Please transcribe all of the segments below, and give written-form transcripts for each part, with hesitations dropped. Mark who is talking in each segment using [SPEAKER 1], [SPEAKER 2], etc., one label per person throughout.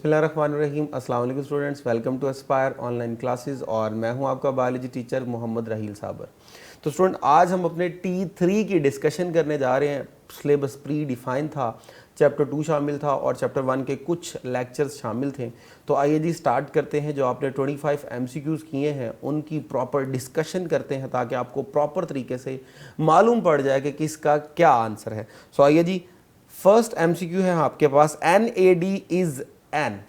[SPEAKER 1] बिस्मिल्लाहिर्रहमानिर्रहीम। अस्सलाम वालेकुम students, welcome to Aspire online classes और मैं हूं आपका बायोलॉजी टीचर मोहम्मद रहील साबर। तो स्टूडेंट, आज हम अपने T3 की डिस्कशन करने जा रहे हैं। सिलेबस प्री डिफाइन था, चैप्टर 2 शामिल था और चैप्टर 1 के कुछ लेक्चर्स शामिल थे। तो आइए जी स्टार्ट करते हैं। जो आपने 25 MCQs किए हैं उनकी प्रॉपर डिस्कशन करते हैं ताकि आपको प्रॉपर तरीके से मालूम पड़ जाए कि किसका क्या आंसर है। सो आइए जी, फर्स्ट MCQ है आपके पास, NAD इज एन।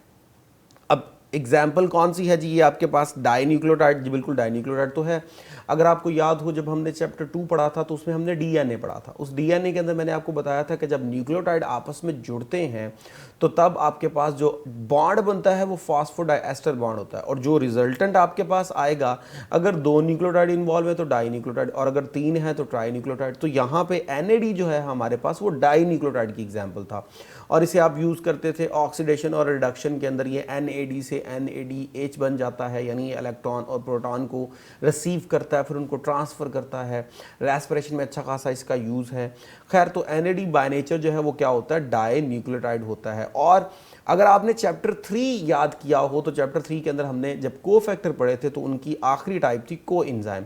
[SPEAKER 1] अब एग्जाम्पल कौन सी है जी? ये आपके पास डाइन्यूक्लियोटाइड, जी बिल्कुल डाइन्यूक्लियोटाइड तो है। अगर आपको याद हो, जब हमने चैप्टर 2 पढ़ा था तो उसमें हमने DNA पढ़ा था। उस DNA के अंदर मैंने आपको बताया था कि जब न्यूक्लियोटाइड आपस में जुड़ते हैं तो तब आपके पास जो बॉन्ड बनता है वो फॉस्फोडाइएस्टर बॉन्ड होता है, और जो रिजल्टेंट आपके पास आएगा, अगर 2 न्यूक्लियोटाइड इन्वॉल्व है तो डाइन्यूक्लियोटाइड, और अगर 3 है तो ट्राइन्यूक्लियोटाइड। तो यहाँ पे NAD जो है हमारे पास वो डाइन्यूक्लियोटाइड की एग्जाम्पल था, और इसे आप यूज़ करते थे ऑक्सीडेशन और रिडक्शन के अंदर। ये NAD से NADH बन जाता है, यानी इलेक्ट्रॉन और प्रोटॉन को रिसीव करता है, फिर उनको ट्रांसफ़र करता है। रेस्पिरेशन में अच्छा खासा इसका यूज़ है। खैर, तो NAD बाय नेचर जो है वो क्या होता है? डाई न्यूक्लियोटाइड होता है। और अगर आपने चैप्टर 3 याद किया हो तो चैप्टर 3 के अंदर हमने जब को फैक्टर पढ़े थे तो उनकी आखिरी टाइप थी को एंजाइम।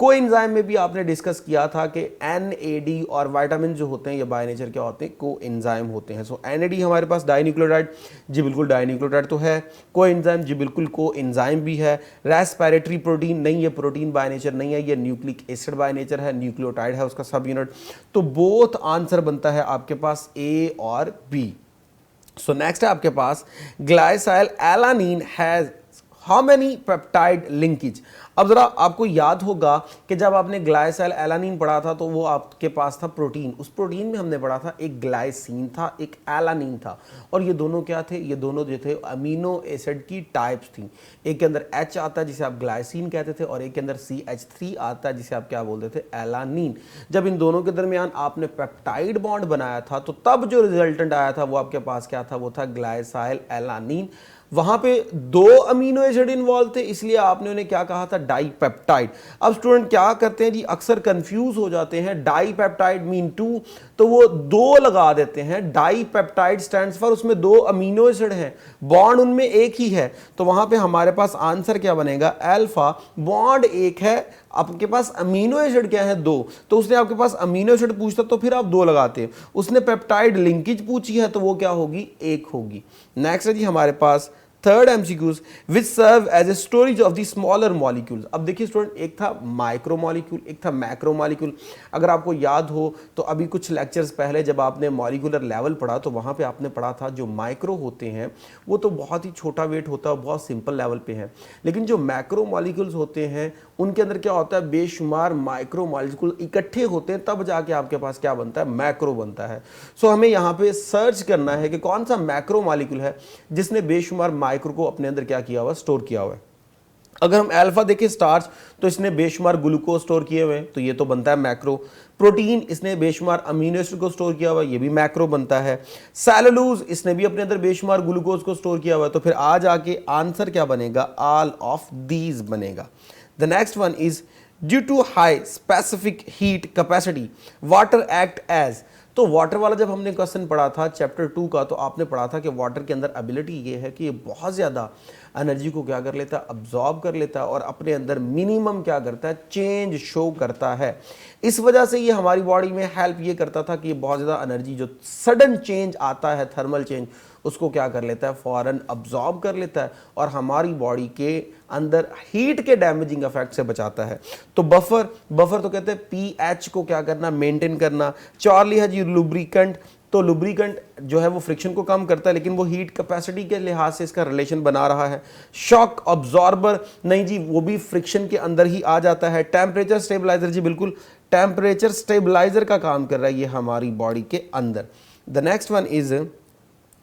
[SPEAKER 1] को एंजाइम में भी आपने डिस्कस किया था कि NAD और विटामिन जो होते हैं ये बाय नेचर क्या होते हैं? को एंजाइम होते हैं। सो NAD हमारे पास डाइन्यूक्लियोटाइड, जी बिल्कुल डाइन्यूक्लियोटाइड तो है। को एंजाइम, जी बिल्कुल को एंजाइम भी है। रेस्पिरेटरी प्रोटीन नहीं, ये प्रोटीन बाय नेचर नहीं है, ये न्यूक्लिक एसिड बाय नेचर है, न्यूक्लियोटाइड है उसका सब यूनिट। तो बोथ आंसर बनता है आपके पास A और B। सो नेक्स्ट है आपके पास, glycyl alanine has how many peptide linkage. अब जरा आपको याद होगा कि जब आपने ग्लाइसाइल एलानीन पढ़ा था तो वो आपके पास था प्रोटीन। उस प्रोटीन में हमने पढ़ा था एक ग्लाइसिन था, एक एलानीन था, और ये दोनों क्या थे? ये दोनों जो थे अमीनो एसिड की टाइप्स थी। एक के अंदर H आता है जिसे आप ग्लाइसिन कहते थे, और एक के अंदर CH3 आता है जिसे आप क्या बोलते थे? एलानीन। जब इन दोनों के दरमियान आपने पेप्टाइड बॉन्ड बनाया था तो तब जो रिजल्टेंट आया था वो आपके पास क्या था? वो था ग्लाइसाइल एलानीन। वहां पे 2 अमीनो एसिड इन्वॉल्व थे, इसलिए आपने उन्हें क्या कहा था? डाइपेप्टाइड। अब स्टूडेंट क्या करते हैं जी, अक्सर कंफ्यूज हो जाते हैं। डाइपेप्टाइड मीन 2, तो वो 2 लगा देते हैं। डाइपेप्टाइड स्टैंड्स फॉर उसमें 2 अमीनो एसिड हैं, बॉन्ड उनमें एक ही है, तो वहां पे हमारे पास आंसर क्या बनेगा? अल्फा। बॉन्ड एक है, आपके पास अमीनो एसिड क्या है? 2। तो उसने आपके पास अमीनो एसिड पूछता तो फिर आप 2 लगाते। उसने पेप्टाइड लिंकेज पूछी है तो वो क्या होगी? 1 होगी। नेक्स्ट है जी हमारे पास third MCQs, which serve as a storage of the smaller molecules. अब देखिए स्टूडेंट, एक था माइक्रो मॉलिक्यूल, एक था मैक्रो मॉलिक्यूल। अगर आपको याद हो तो अभी कुछ लेक्चर्स पहले जब आपने मॉलिक्यूलर लेवल पढ़ा तो वहाँ पे आपने पढ़ा था जो माइक्रो होते हैं वो तो बहुत ही छोटा वेट होता है, बहुत सिंपल लेवल पे है। लेकिन जो मैक्रो मॉलिक्यूल्स होते हैं उनके अंदर क्या होता है? बेशुमार माइक्रो मॉलिक्यूल इकट्ठे होते हैं, तब जाके आपके पास क्या बनता है? मैक्रो बनता है। सो हमें यहाँ पे सर्च करना है कि कौन सा मैक्रो मॉलिक्यूल है जिसने बेशुमार माइक्रो को अपने अंदर क्या किया हुआ? स्टोर किया हुआ है। अगर हम अल्फा देखें स्टार्च, तो इसने बेशुमार ग्लूकोज स्टोर किए हुए हैं, तो ये तो बनता है मैक्रो। प्रोटीन, इसने बेशुमार अमीनो एसिड को स्टोर किया हुआ है, ये भी मैक्रो बनता है। सेलुलोज, इसने भी अपने अंदर बेशुमार ग्लूकोज को स्टोर किया हुआ है, तो फिर आ जाके आंसर क्या बनेगा? ऑल ऑफ दीज बनेगा। The next one is due to high specific heat capacity water act as. तो वाटर वाला जब हमने क्वेश्चन पढ़ा था चैप्टर 2 का, तो आपने पढ़ा था कि वाटर के अंदर एबिलिटी ये है कि ये बहुत ज़्यादा एनर्जी को क्या कर लेता है? अब्जॉर्ब कर लेता है, और अपने अंदर मिनिमम क्या करता है? चेंज शो करता है। इस वजह से ये हमारी बॉडी में हेल्प ये करता था कि ये बहुत ज़्यादा एनर्जी जो सडन चेंज आता है, थर्मल चेंज, उसको क्या कर लेता है? फौरन अब्जॉर्ब कर लेता है और हमारी बॉडी के अंदर हीट के डैमेजिंग इफेक्ट से बचाता है। तो बफर तो कहते हैं pH को क्या करना? मेंटेन करना। चार्ली है जी लुब्रिकेंट, तो लुब्रिकेंट जो है वो फ्रिक्शन को कम करता है, लेकिन वो हीट कैपेसिटी के लिहाज से इसका रिलेशन बना रहा है। शॉक अब्जॉर्बर नहीं जी, वो भी फ्रिक्शन के अंदर ही आ जाता है। टेम्परेचर स्टेबलाइजर, जी बिल्कुल टेम्परेचर स्टेबलाइजर का काम कर रहा है ये हमारी बॉडी के अंदर। The next one is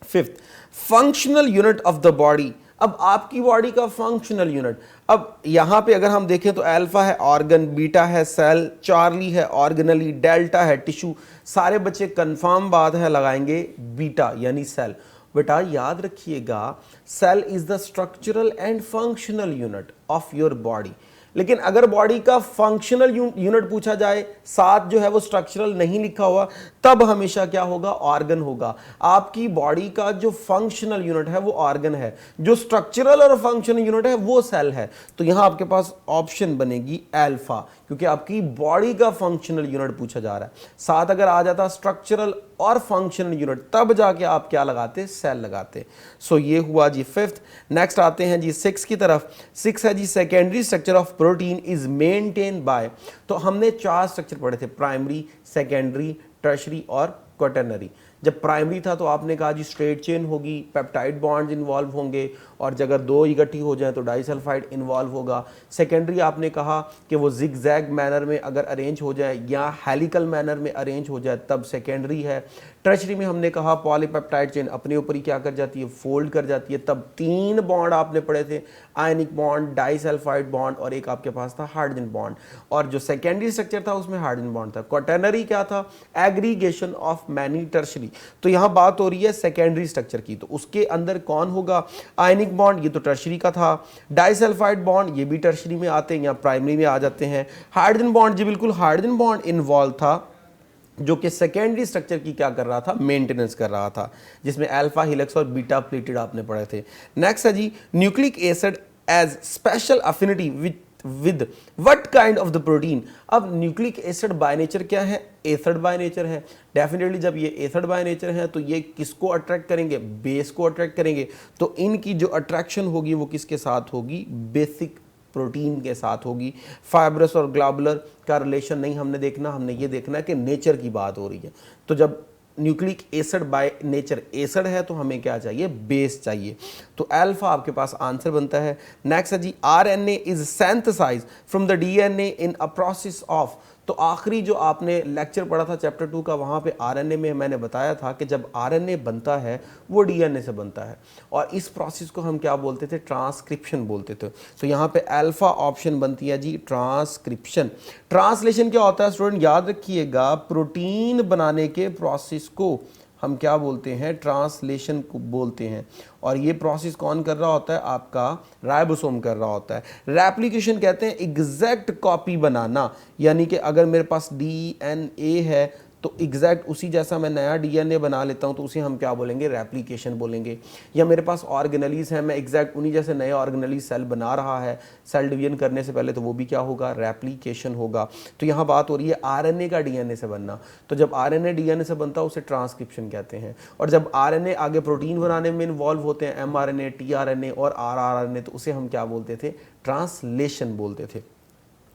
[SPEAKER 1] fifth, functional unit of the body. अब आपकी बॉडी का फंक्शनल यूनिट, अब यहां पे अगर हम देखें तो अल्फा है ऑर्गन, बीटा है सेल, चार्ली है ऑर्गेनली, डेल्टा है टिश्यू। सारे बच्चे कंफर्म बात है लगाएंगे बीटा यानी सेल। बेटा याद रखिएगा, cell is the structural and functional unit of your body. लेकिन अगर बॉडी का फंक्शनल यूनिट पूछा जाए, साथ जो है वो स्ट्रक्चरल नहीं लिखा हुआ, तब हमेशा क्या होगा, ऑर्गन होगा। आपकी बॉडी का जो फंक्शनल यूनिट है वो ऑर्गन है, जो स्ट्रक्चरल और फंक्शनल यूनिट है वो सेल है। तो यहां आपके पास ऑप्शन बनेगी अल्फा, क्योंकि आपकी बॉडी का फंक्शनल यूनिट पूछा जा रहा है। साथ अगर आ जाता स्ट्रक्चरल और फंक्शनल यूनिट, तब जाके आप क्या लगाते, सेल लगाते। सो ये हुआ जी फिफ्थ। नेक्स्ट आते हैं जी सिक्स की तरफ। सिक्स है जी secondary structure of protein is maintain by. तो हमने 4 स्ट्रक्चर पढ़े थे, प्राइमरी, सेकेंडरी, टर्शरी और क्वाटरनरी। जब प्राइमरी था तो आपने कहा जी स्ट्रेट चेन होगी, पेप्टाइड बॉन्ड्स इन्वॉल्व होंगे, और अगर 2 इकट्ठी हो जाए तो डाइसल्फाइड इन्वॉल्व होगा। सेकेंडरी आपने कहा कि वो जिगजैग मैनर में अगर अरेंज हो जाए या हेलिकल मैनर में अरेंज हो जाए तब सेकेंडरी है। टर्शरी में हमने कहा पॉलीपेप्टाइड चेन अपने ऊपर ही क्या कर जाती है, फोल्ड कर जाती है, तब 3 बॉन्ड आपने पढ़े थे, आयनिक बॉन्ड, डाइसल्फाइड बॉन्ड और एक आपके पास था हाइड्रोजन बॉन्ड, और जो सेकेंडरी स्ट्रक्चर था उसमें हाइड्रोजन बॉन्ड था। क्वाटरनरी क्या था, एग्रीगेशन ऑफ मैनी टर्शरी। तो यहां बात हो रही है सेकेंडरी स्ट्रक्चर की, तो उसके अंदर कौन होगा, आयनिक बॉन्ड, ये तो टर्शरी का था। डाइसल्फाइड बॉन्ड, ये भी टर्शरी में आते हैं या प्राइमरी में आ जाते हैं। हाइड्रोजन बॉन्ड, जी बिल्कुल हाइड्रोजन बॉन्ड इन्वॉल्व था, जो कि सेकेंडरी स्ट्रक्चर की क्या कर रहा था, मेंटेनेंस कर रहा था, जिसमें अल्फा हेलिक्स और बीटा प्लेटेड आपने पढ़े थे। नेक्स्ट है जी nucleic acid has special affinity with what kind of the protein. अब न्यूक्लिक एसिड बाय नेचर क्या है, एसिड बाय नेचर है। डेफिनेटली जब ये एसिड बाय नेचर है तो ये किसको अट्रैक्ट करेंगे, बेस को अट्रैक्ट करेंगे। तो इनकी जो अट्रैक्शन होगी वो किसके साथ होगी, बेसिक प्रोटीन के साथ होगी। फाइब्रस और ग्लोबुलर का रिलेशन नहीं हमने देखना, हमने ये देखना है कि नेचर की बात हो रही है। तो जब nucleic acid by nature acid है तो हमें क्या चाहिए, बेस चाहिए। तो अल्फा आपके पास आंसर बनता है। नेक्स्ट है जी RNA is synthesised from the DNA in a process of. तो आखिरी जो आपने लेक्चर पढ़ा था चैप्टर 2 का, वहाँ पे आरएनए में मैंने बताया था कि जब आरएनए बनता है वो डीएनए से बनता है, और इस प्रोसेस को हम क्या बोलते थे, ट्रांसक्रिप्शन बोलते थे। तो यहाँ पे अल्फा ऑप्शन बनती है जी ट्रांसक्रिप्शन। ट्रांसलेशन क्या होता है स्टूडेंट, याद रखिएगा, प्रोटीन बनाने के प्रोसेस को हम क्या बोलते हैं, ट्रांसलेशन को बोलते हैं, और ये प्रोसेस कौन कर रहा होता है, आपका राइबोसोम कर रहा होता है। रेप्लिकेशन कहते हैं एग्जैक्ट कॉपी बनाना, यानी कि अगर मेरे पास डीएनए है तो एग्जैक्ट उसी जैसा मैं नया डीएनए बना लेता हूं तो उसे हम क्या बोलेंगे, रेप्लिकेशन बोलेंगे। या मेरे पास ऑर्गेनलीज है, मैं एग्जैक्ट उन्हीं जैसे नए ऑर्गेनलीज सेल बना रहा है सेल डिवीजन करने से पहले, तो वो भी क्या होगा, रेप्लिकेशन होगा। तो यहाँ बात हो रही है आरएनए का डीएनए से बनना। तो जब आरएनए डीएनए से बनता है उसे ट्रांसक्रिप्शन कहते हैं, और जब आरएनए आगे प्रोटीन बनाने में इन्वॉल्व होते हैं, एमआरएनए, टीआरएनए और आरआरएनए, तो उसे हम क्या बोलते थे, ट्रांसलेशन बोलते थे।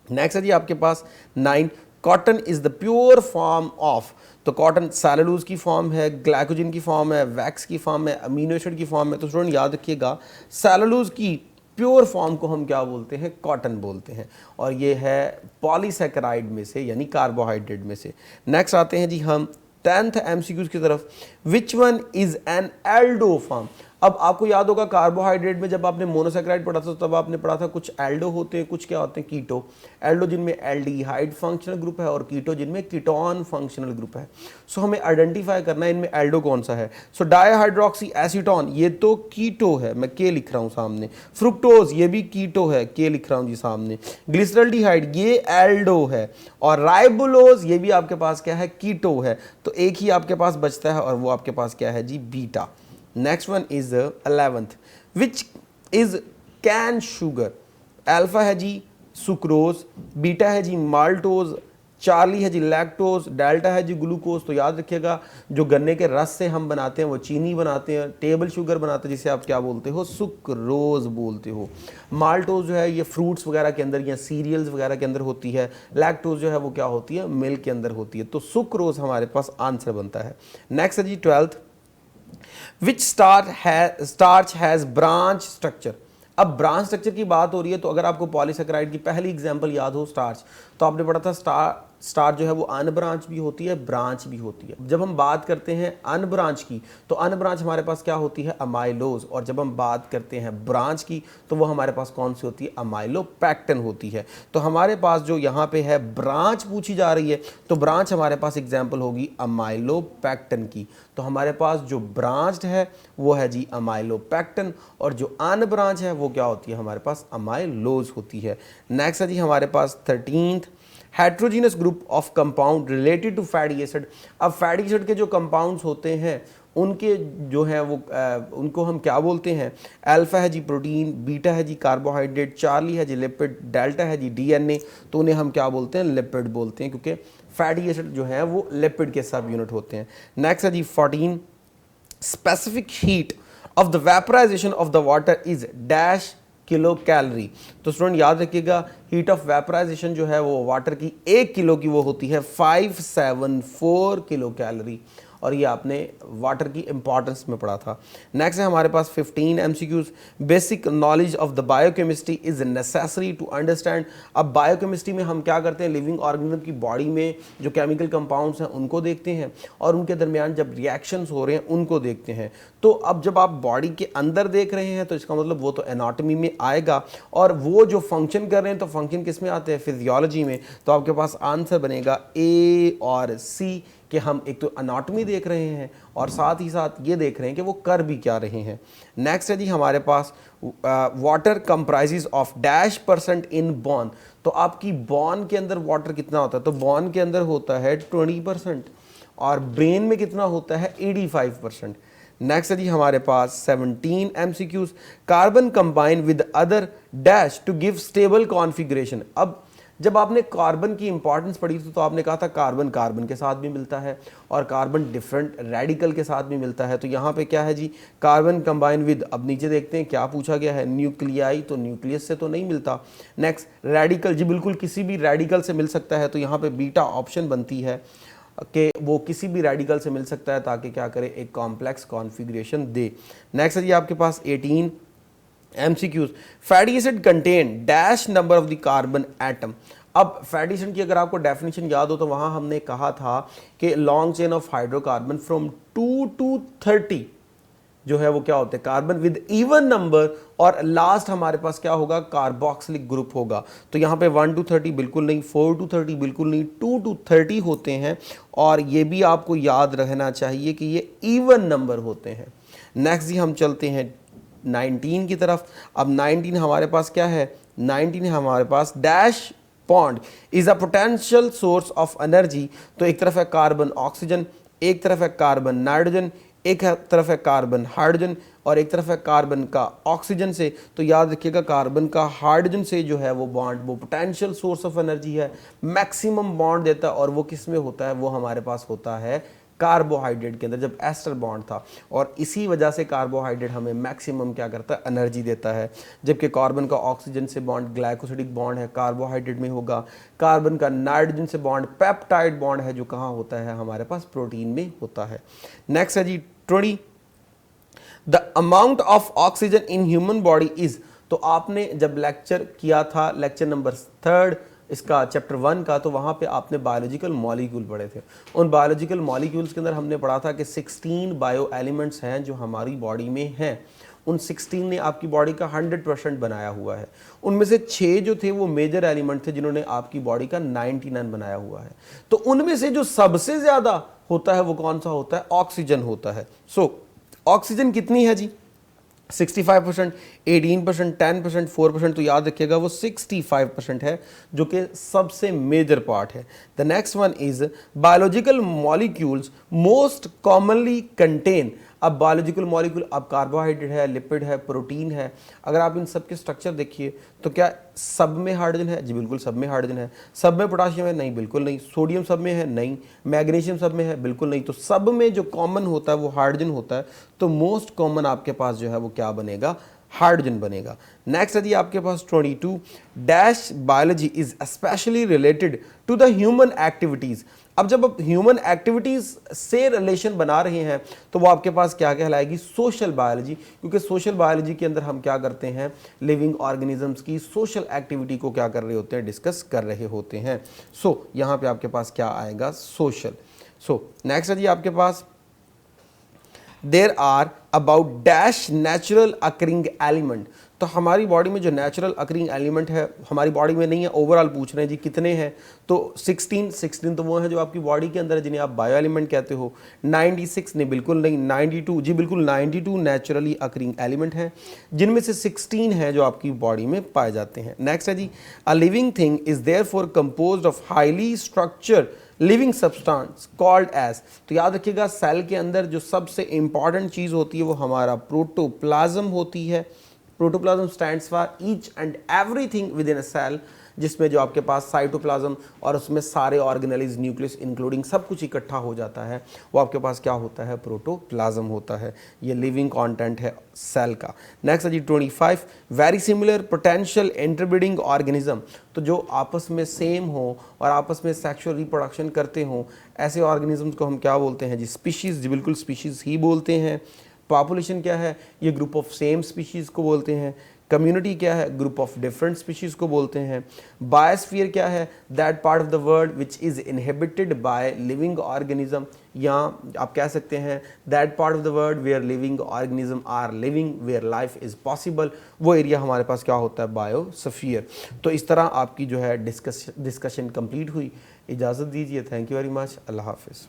[SPEAKER 1] नेक्स्ट है जी आपके पास 9, cotton is the pure form of. तो कॉटन सेलुलोज की फॉर्म है, ग्लाइकोजन की फॉर्म है, वैक्स की फॉर्म है, अमीनो एसिड की फॉर्म है। तो स्टूडेंट याद रखिएगा, सेलुलोज की प्योर फॉर्म को हम क्या बोलते हैं, कॉटन बोलते हैं, और ये है पॉलीसैकेराइड में से, यानी कार्बोहाइड्रेट में से। नेक्स्ट आते हैं जी हम 10th एमसीक्यूज की तरफ। Which one is an Aldo form. अब आपको याद होगा कार्बोहाइड्रेट में जब आपने मोनोसैकेराइड पढ़ा था तब आपने पढ़ा था कुछ एल्डो होते हैं, कुछ क्या होते हैं, कीटो। एल्डो जिनमें एल्डिहाइड फंक्शनल ग्रुप है और कीटो जिनमें कीटोन फंक्शनल ग्रुप है। सो हमें आइडेंटिफाई करना है इनमें एल्डो कौन सा है। सो डायहाइड्रोक्सी एसीटोन, ये तो कीटो है, मैं के लिख रहा हूँ सामने। फ्रुक्टोज, ये भी कीटो है, के लिख रहा हूँ जी सामने। ग्लिसरल्डिहाइड, ये एल्डो है, और राइबोलोज, ये भी आपके पास क्या है, कीटो है। तो एक ही आपके पास बचता है और वो आपके पास क्या है जी, beta. Next one is 11th, which is cane sugar. Alpha है जी सुक्रोज, बीटा है जी माल्टोज, चार्ली है जी लैक्टोज, डेल्टा है जी ग्लूकोज। तो याद रखिएगा, जो गन्ने के रस से हम बनाते हैं वो चीनी बनाते हैं, टेबल शुगर बनाते हैं जिसे आप क्या बोलते हो, सुक्रोज बोलते हो। माल्टोज जो है ये फ्रूट्स वगैरह के अंदर या सीरियल्स वगैरह के अंदर होती है। लैक्टोज जो है वो क्या होती है, मिल्क के अंदर होती है। तो सुक्रोज हमारे पास आंसर बनता है। नेक्स्ट है जी 12th, which starch has branch structure. अब ब्रांच स्ट्रक्चर की बात हो रही है तो अगर आपको पॉलीसैकेराइड की पहली एग्जांपल याद हो स्टार्च, तो आपने पढ़ा था स्टार्च जो है वो अनब्रांच भी होती है, ब्रांच भी होती है। जब हम बात करते हैं अनब्रांच की तो अनब्रांच हमारे पास क्या होती है, अमाइलोज, और जब हम बात करते हैं ब्रांच की तो वो हमारे पास कौन सी होती है, अमाइलोपेक्टिन होती है। तो हमारे पास जो यहाँ पे है ब्रांच पूछी जा रही है तो ब्रांच हमारे पास एग्जाम्पल होगी अमाइलोपेक्टिन की। तो हमारे पास जो ब्रांच्ड है वो है जी अमाइलोपेक्टिन, और जो अनब्रांच है वो क्या होती है, हमारे पास अमाइलोज होती है। नेक्स्ट है जी हमारे पास 13th, heterogeneous group of compound related to fatty acid. अब फैटी एसिड के जो कंपाउंड्स होते हैं उनके जो है वो उनको हम क्या बोलते हैं, अल्फा है जी प्रोटीन, बीटा है जी कार्बोहाइड्रेट, चार्ली है जी लिपिड, डेल्टा है जी डीएनए, तो उन्हें हम क्या बोलते हैं, लिपिड बोलते हैं, क्योंकि फैटी एसिड जो है वो लिपिड के सब यूनिट होते हैं। नेक्स्ट है जी 14, specific heat of the vaporization of the water is dash kilo calorie. तो स्टूडेंट याद रखिएगा, हीट ऑफ वेपराइजेशन जो है वो वाटर की 1 किलो की वो होती है 574 किलो कैलोरी, और ये आपने वाटर की इंपॉर्टेंस में पढ़ा था। नेक्स्ट है हमारे पास 15 MCQs, basic knowledge of the biochemistry is necessary to understand. अब बायोकेमिस्ट्री में हम क्या करते हैं, लिविंग ऑर्गेनिज्म की बॉडी में जो केमिकल कंपाउंड्स हैं उनको देखते हैं, और उनके दरमियान जब रिएक्शंस हो रहे हैं उनको देखते हैं। तो अब जब आप बॉडी के अंदर देख रहे हैं तो इसका मतलब वो तो एनाटॉमी में आएगा, और वो जो फंक्शन कर रहे हैं तो फंक्शन किस में आते हैं, फिजियोलॉजी में। तो आपके पास आंसर बनेगा ए और सी, कि हम एक तो अनाटॉमी देख रहे हैं और साथ ही साथ ये देख रहे हैं कि वो कर भी क्या रहे हैं। नेक्स्ट है जी हमारे पास वाटर कंप्राइजेज ऑफ डैश % इन बॉन। तो आपकी बॉन के अंदर वाटर कितना होता है, तो बॉन के अंदर होता है 20%, और ब्रेन में कितना होता है, 85%। नेक्स्ट है जी हमारे पास 17 MCQs, carbon combine with other dash to give stable configuration. अब जब आपने कार्बन की इंपॉर्टेंस पढ़ी थी तो आपने कहा था कार्बन कार्बन के साथ भी मिलता है और कार्बन डिफरेंट रेडिकल के साथ भी मिलता है। तो यहाँ पे क्या है जी, कार्बन कंबाइन विद, अब नीचे देखते हैं क्या पूछा गया है, न्यूक्लियाई, तो न्यूक्लियस से तो नहीं मिलता। नेक्स्ट रेडिकल, जी बिल्कुल किसी भी रेडिकल से मिल सकता है, तो यहाँ पे बीटा ऑप्शन बनती है कि वो किसी भी रेडिकल से मिल सकता है ताकि क्या करे, एक कॉम्प्लेक्स कॉन्फ़िगरेशन दे। नेक्स्ट है जी आपके पास 18 MCQs, fatty acid contain dash number of the carbon atom. अब फैटी एसिड की अगर आपको डेफिनेशन याद हो तो वहां हमने कहा था कि long chain of hydrocarbon from 2 to 30 जो है वो क्या होते हैं, कार्बन विद इवन नंबर, और लास्ट हमारे पास क्या होगा, कार्बोक्सिलिक ग्रुप होगा। तो यहाँ पे 1 to 30 बिल्कुल नहीं, 4 to 30 बिल्कुल नहीं, 2 to 30 होते हैं, और ये भी आपको याद रहना चाहिए कि ये इवन नंबर होते हैं। नेक्स्ट जी हम चलते हैं 19 की तरफ। अब 19 हमारे पास क्या है, 19 हमारे पास dash bond is a potential source of energy. तो एक तरफ है कार्बन ऑक्सीजन, एक तरफ है कार्बन नाइट्रोजन, एक तरफ है कार्बन हाइड्रोजन, और एक तरफ है कार्बन का ऑक्सीजन से। तो याद रखिएगा कार्बन का हाइड्रोजन से जो है वो बॉन्ड, वो पोटेंशियल सोर्स ऑफ एनर्जी है, मैक्सिमम बॉन्ड देता है, और वो किस में होता है, वो हमारे पास होता है कार्बोहाइड्रेट के अंदर जब एस्टर बॉन्ड था, और इसी वजह से कार्बोहाइड्रेट हमें मैक्सिमम क्या करता है, एनर्जी देता है। जबकि कार्बन का ऑक्सीजन से बॉन्ड ग्लाइकोसिडिक बॉन्ड है, कार्बोहाइड्रेट में होगा। कार्बन का नाइट्रोजन से बॉन्ड पेप्टाइड बॉन्ड है जो कहाँ होता है, हमारे पास प्रोटीन में होता है। नेक्स्ट है जी 20, the amount of oxygen in human body is. तो आपने जब लेक्चर किया था, लेक्चर नंबर 3 इसका चैप्टर 1 का, तो वहाँ पे आपने बायोलॉजिकल मॉलिक्यूल पढ़े थे। उन बायोलॉजिकल मॉलिक्यूल्स के अंदर हमने पढ़ा था कि 16 बायो एलिमेंट्स हैं जो हमारी बॉडी में हैं। उन 16 ने आपकी बॉडी का 100% बनाया हुआ है। उनमें से 6 जो थे वो मेजर एलिमेंट थे जिन्होंने आपकी बॉडी का 99 बनाया हुआ है। तो उनमें से जो सबसे ज़्यादा होता है वो कौन सा होता है, ऑक्सीजन होता है। सो ऑक्सीजन कितनी है जी, 65%, 18%, 10%, 4%। तो याद रखिएगा वो 65% है जो कि सबसे मेजर पार्ट है। The next one is biological molecules most commonly contain. अब बायोलॉजिकल मॉलिक्यूल, अब कार्बोहाइड्रेट है, लिपिड है, प्रोटीन है। अगर आप इन सब के स्ट्रक्चर देखिए तो क्या सब में हाइड्रोजन है, जी बिल्कुल सब में हाइड्रोजन है। सब में पोटाशियम है, नहीं बिल्कुल नहीं। सोडियम सब में है, नहीं। मैग्नीशियम सब में है, बिल्कुल नहीं। तो सब में जो कॉमन होता है वो हाइड्रोजन होता है। तो मोस्ट कॉमन आपके पास जो है वो क्या बनेगा, हाइड्रोजन बनेगा। नेक्स्ट है जी आपके पास 22, dash biology is specially related to the human activities. अब जब आप ह्यूमन एक्टिविटीज से रिलेशन बना रहे हैं तो वो आपके पास क्या कहलाएगी, सोशल बायोलॉजी, क्योंकि सोशल बायोलॉजी के अंदर हम क्या करते हैं, लिविंग ऑर्गेनिजम्स की सोशल एक्टिविटी को क्या कर रहे होते हैं, डिस्कस कर रहे होते हैं। सो यहाँ पे आपके पास क्या आएगा, सोशल। सो नेक्स्ट है जी आपके पास, there are about dash natural occurring element. तो हमारी बॉडी में जो नेचुरल अकरिंग एलिमेंट है, हमारी बॉडी में नहीं है, ओवरऑल पूछ रहे हैं जी कितने हैं, तो 16 तो वो है जो आपकी बॉडी के अंदर है जिन्हें आप बायो एलिमेंट कहते हो। 96 नहीं, बिल्कुल नहीं, 92 जी बिल्कुल, 92 नेचुरली अकरिंग एलिमेंट हैं, जिनमें से 16 है जो आपकी बॉडी में पाए जाते हैं। नेक्स्ट है जी, a living thing is therefore composed of highly structured living substance called as. तो याद रखिएगा, सेल के अंदर जो सबसे इंपॉर्टेंट चीज होती है वो हमारा प्रोटोप्लाज्म होती है। Protoplasm stands for each and everything within a cell, जिसमें जो आपके पास साइटोप्लाज्म और उसमें सारे ऑर्गेनेल्स, न्यूक्लियस इंक्लूडिंग सब कुछ इकट्ठा हो जाता है, वो आपके पास क्या होता है, प्रोटोप्लाज्म होता है। ये लिविंग कंटेंट है सेल का। नेक्स्ट है जी 25, very similar potential interbreeding organism. तो जो आपस में सेम हो और आपस में सेक्सुअल रिप्रोडक्शन करते हो, ऐसे ऑर्गेनिजम्स को हम क्या बोलते हैं जी, स्पीशीज। जी बिल्कुल, स्पीशीज ही बोलते हैं। पॉपुलेशन क्या है, ये ग्रुप ऑफ सेम स्पीशीज को बोलते हैं। कम्युनिटी क्या है, ग्रुप ऑफ डिफरेंट स्पीशीज को बोलते हैं। बायोस्फीयर क्या है, that part of the world which is inhabited by living organism, या आप कह सकते हैं that part of the world where living organism are living, where life is possible, वो एरिया हमारे पास क्या होता है, बायोस्फीयर। तो इस तरह आपकी जो है डिस्कशन कंप्लीट हुई। इजाज़त दीजिए, थैंक यू वेरी मच, अल्लाह हाफिज़।